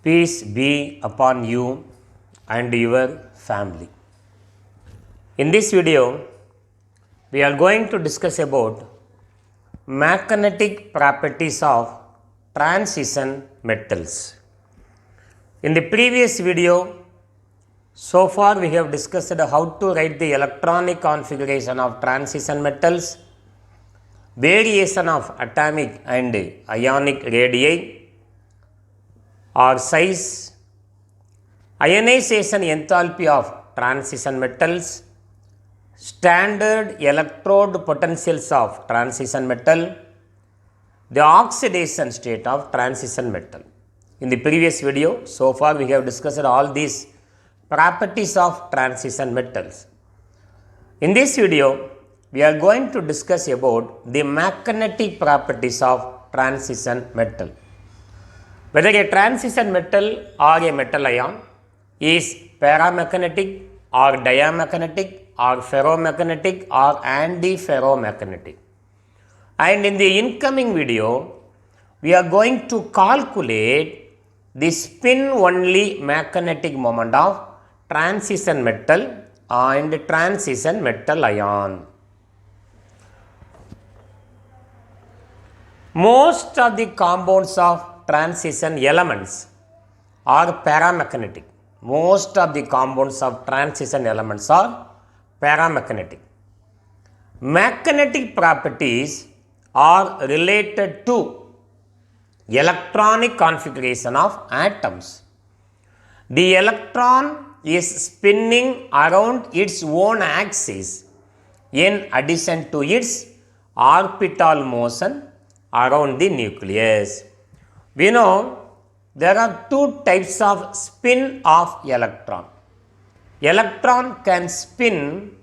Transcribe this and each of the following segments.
Peace be upon you and your family. In this video, we are going to discuss about magnetic properties of transition metals. In the previous video, so far we have discussed how to write the electronic configuration of transition metals, variation of atomic and ionic radii or size, ionization enthalpy of transition metals, standard electrode potentials of transition metal, the oxidation state of transition metal. In the previous video, so far we have discussed all these properties of transition metals. In this video, we are going to discuss about the magnetic properties of transition metal. Whether a transition metal or a metal ion is paramagnetic or diamagnetic or ferromagnetic or antiferromagnetic. And in the incoming video, we are going to calculate the spin-only magnetic moment of transition metal and transition metal ion. Most of the compounds of transition elements are paramagnetic. Most of the compounds of transition elements are paramagnetic. Magnetic properties are related to electronic configuration of atoms. The electron is spinning around its own axis in addition to its orbital motion around the nucleus. We know there are two types of spin of electron. Electron can spin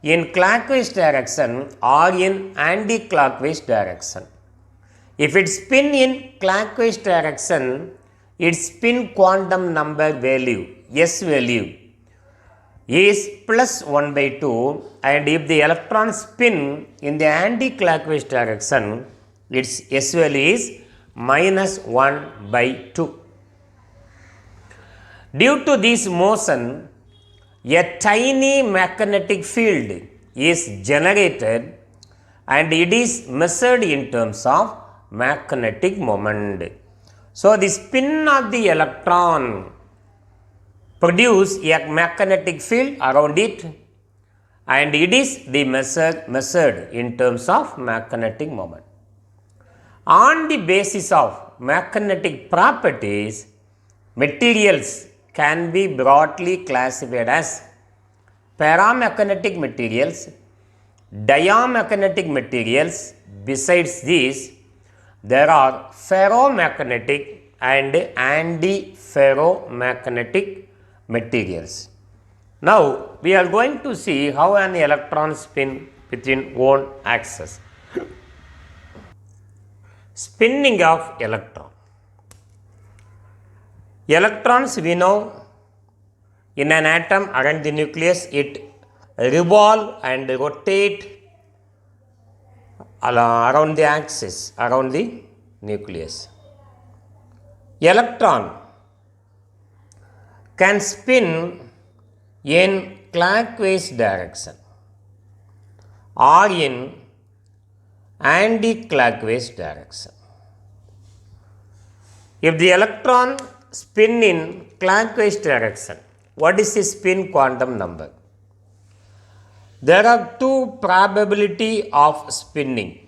in clockwise direction or in anti-clockwise direction. If it spin in clockwise direction, its spin quantum number value, S value, is plus 1 by 2, and if the electron spin in the anti-clockwise direction, its S value is minus 1 by 2. Due to this motion, a tiny magnetic field is generated and it is measured in terms of magnetic moment. So, the spin of the electron produces a magnetic field around it and it is the measured in terms of magnetic moment. On the basis of magnetic properties, materials can be broadly classified as paramagnetic materials, diamagnetic materials. Besides these, there are ferromagnetic and antiferromagnetic materials. Now, we are going to see how an electron spins within one axis. Spinning of electron. Electrons, we know, in an atom around the nucleus, it revolve and rotate around the axis, around the nucleus. Electron can spin in clockwise direction or in anti-clockwise direction. If the electron spin in clockwise direction, what is the spin quantum number? There are two probability of spinning,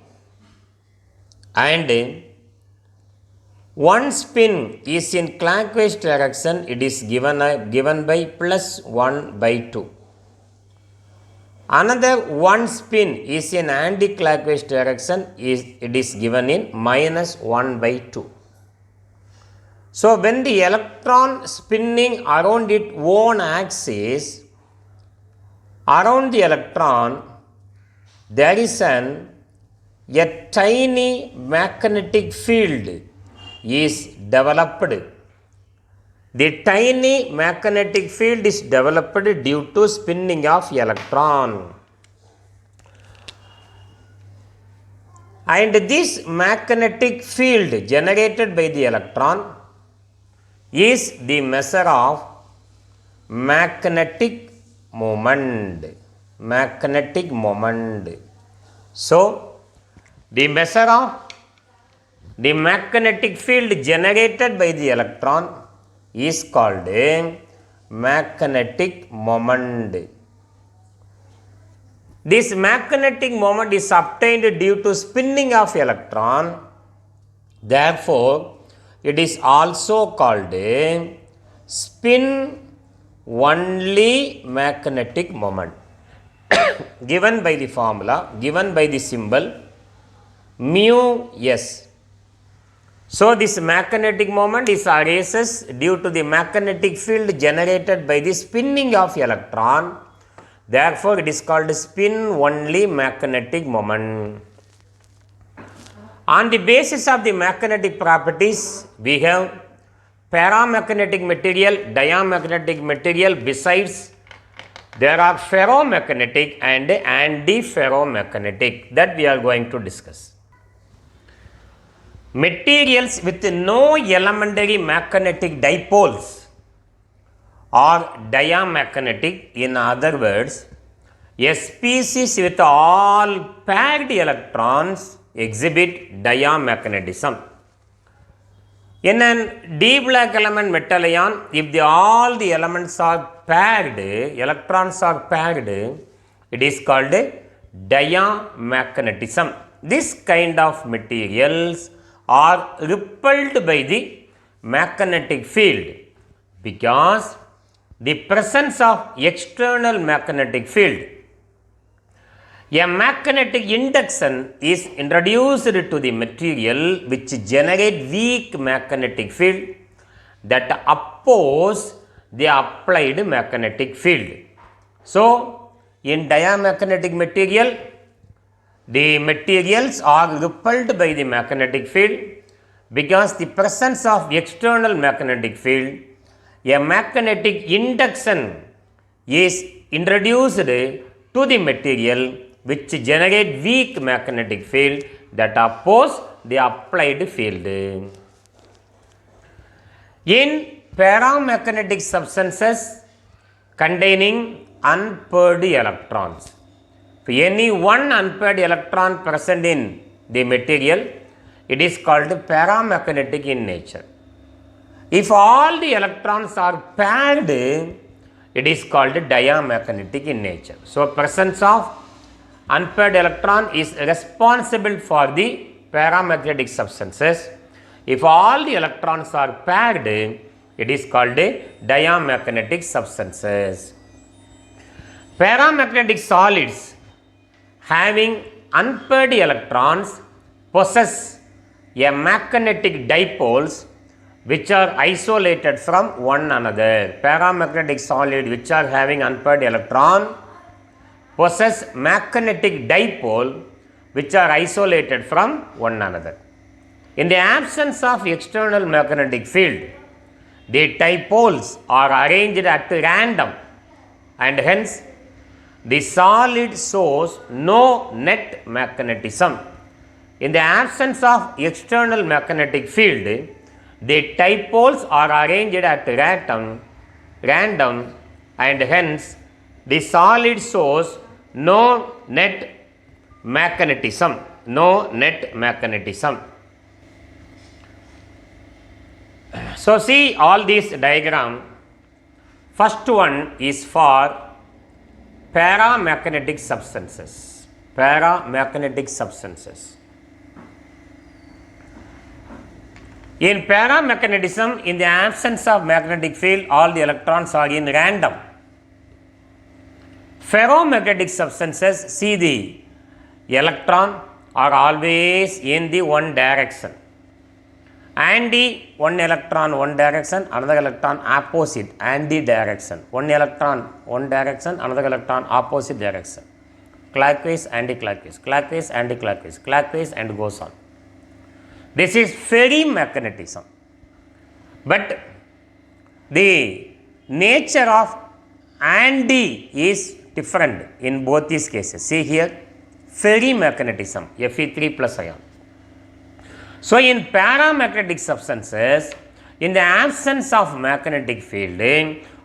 and one spin is in clockwise direction, it is given by plus 1 by 2. Another one spin is in anti-clockwise direction, it is given in minus 1 by 2. So, when the electron spinning around its own axis, around the electron, there is a tiny magnetic field is developed. The tiny magnetic field is developed due to spinning of electron. And this magnetic field generated by the electron is the measure of magnetic moment. Magnetic moment. So, the measure of the magnetic field generated by the electron is called a magnetic moment. This magnetic moment is obtained due to spinning of electron. Therefore, it is also called a spin only magnetic moment. Given by the formula, given by the symbol mu s. So, this magnetic moment is arises due to the magnetic field generated by the spinning of electron. Therefore, it is called spin only magnetic moment. On the basis of the magnetic properties, we have paramagnetic material, diamagnetic material. Besides, there are ferromagnetic and antiferromagnetic that we are going to discuss. Materials with no elementary magnetic dipoles are diamagnetic. In other words, a species with all paired electrons exhibit diamagnetism. In an d black element metal ion, if all the elements are paired, electrons are paired, it is called diamagnetism. This kind of materials are repelled by the magnetic field because the presence of external magnetic field. A magnetic induction is introduced to the material which generate weak magnetic field that oppose the applied magnetic field. So, in diamagnetic material, the materials are repelled by the magnetic field because the presence of external magnetic field. A magnetic induction is introduced to the material which generate weak magnetic field that oppose the applied field. In paramagnetic substances containing unpaired electrons, if any one unpaired electron present in the material, it is called paramagnetic in nature. If all the electrons are paired, it is called diamagnetic in nature. So, presence of unpaired electron is responsible for the paramagnetic substances. If all the electrons are paired, it is called diamagnetic substances. Paramagnetic solids having unpaired electrons possess a magnetic dipoles which are isolated from one another. Paramagnetic solid which are having unpaired electron possess magnetic dipole which are isolated from one another. In the absence of external magnetic field, the dipoles are arranged at random and hence the solid shows no net magnetism. In the absence of external magnetic field, the dipoles are arranged at random and hence the solid shows no net magnetism. So, see all these diagram. First one is for paramagnetic substances. In paramagnetism, in the absence of magnetic field, all the electrons are in random. Ferromagnetic substances, see the electron are always in the one direction. One electron one direction, another electron opposite, direction. One electron one direction, another electron opposite direction. Clockwise, anti-clockwise, clockwise, anti-clockwise, clockwise, and goes on. This is ferrimagnetism. But the nature of anti is different in both these cases. See here, ferrimagnetism, Fe3 plus ion. So, in paramagnetic substances, In the absence of magnetic field,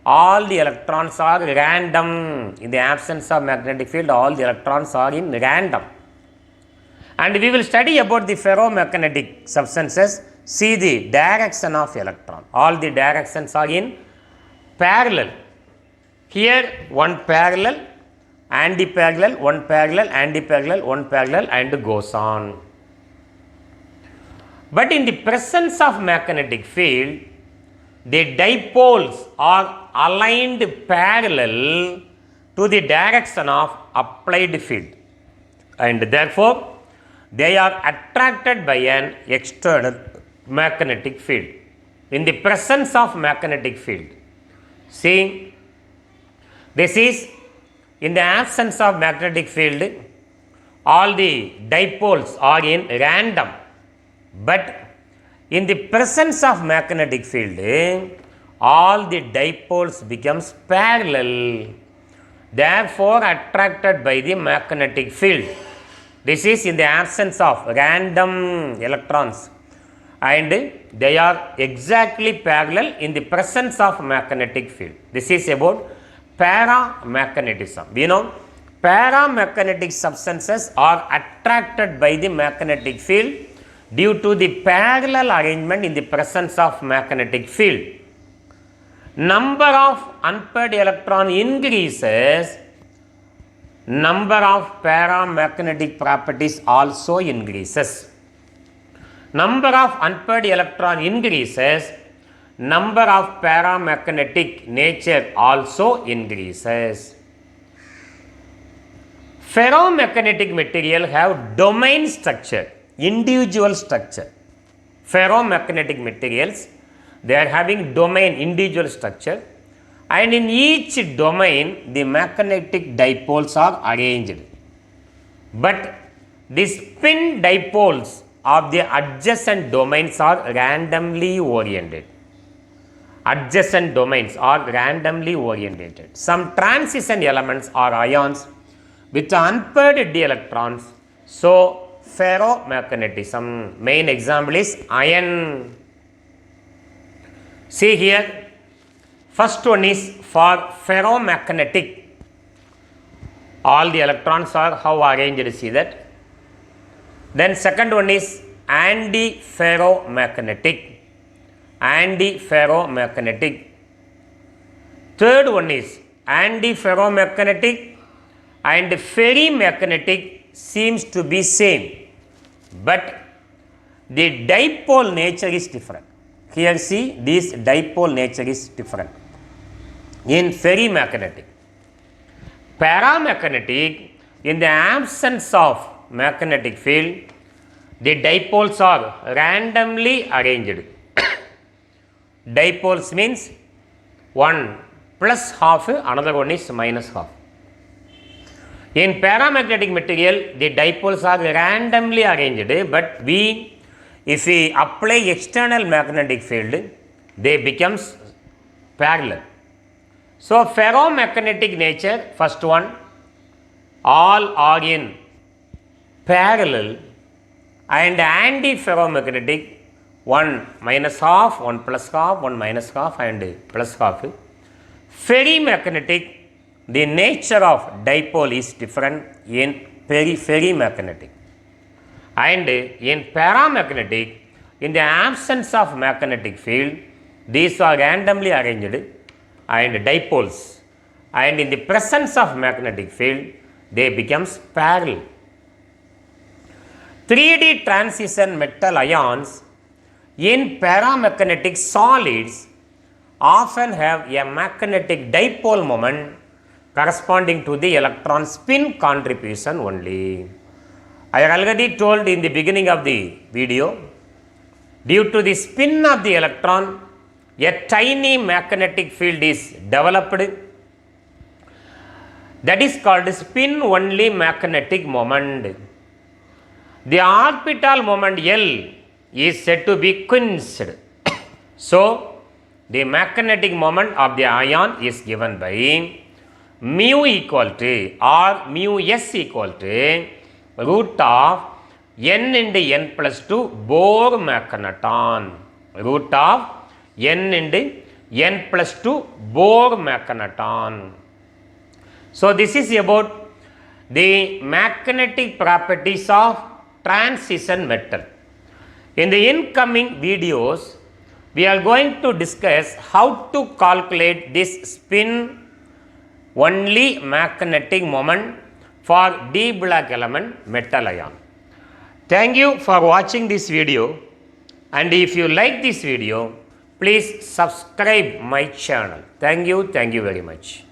all the electrons are random. In the absence of magnetic field, all the electrons are in random. And we will study about the ferromagnetic substances. See the direction of electron. All the directions are in parallel. Here one parallel, anti-parallel, one parallel, anti-parallel, one parallel, and goes on. But in the presence of magnetic field, the dipoles are aligned parallel to the direction of applied field, and therefore they are attracted by an external magnetic field. In the presence of magnetic field, see, this is in the absence of magnetic field, all the dipoles are in random, but in the presence of magnetic field, all the dipoles becomes parallel, therefore attracted by the magnetic field. This is in the absence of random electrons, and they are exactly parallel in the presence of magnetic field. This is about paramagnetism. We know paramagnetic substances are attracted by the magnetic field due to the parallel arrangement in the presence of magnetic field. Number of unpaired electron increases, number of paramagnetic properties also increases. Number of unpaired electron increases, number of paramagnetic nature also increases. Ferromagnetic material have domain structure, individual structure. Ferromagnetic materials, they are having domain, individual structure, and in each domain the magnetic dipoles are arranged. But the spin dipoles of the adjacent domains are randomly oriented. Adjacent domains are randomly oriented. Some transition elements are ions with unpaired d electrons. So, ferromagnetism, main example is iron. See here, first one is for ferromagnetic. All the electrons are how arranged, see that. Then second one is antiferromagnetic. Antiferromagnetic. Third one is antiferromagnetic and ferrimagnetic seems to be same, but the dipole nature is different. Here see, this dipole nature is different. In ferrimagnetic, paramagnetic, in the absence of magnetic field, the dipoles are randomly arranged. Dipoles means one plus half, another one is minus half. In paramagnetic material, the dipoles are randomly arranged, but if we apply external magnetic field, they becomes parallel. So, ferromagnetic nature, first one, all are in parallel, and antiferromagnetic, one minus half, one plus half, one minus half, and plus half. Ferrimagnetic, the nature of dipole is different in ferrimagnetic. And in paramagnetic, in the absence of magnetic field, these are randomly arranged and dipoles, and in the presence of magnetic field, they becomes parallel. 3D transition metal ions in paramagnetic solids often have a magnetic dipole moment corresponding to the electron spin contribution only. I already told in the beginning of the video, due to the spin of the electron, a tiny magnetic field is developed. That is called spin only magnetic moment. The orbital moment L is said to be quenched. So, the magnetic moment of the ion is given by mu equal to or mu s equal to root of n into n plus 2 Bohr magneton. Root of N into N plus 2 Bohr magneton. So this is about the magnetic properties of transition metal. In the incoming videos, we are going to discuss how to calculate this spin only magnetic moment for d Bragg element metal ion. Thank you for watching this video, and if you like this video, please subscribe my channel. Thank you very much.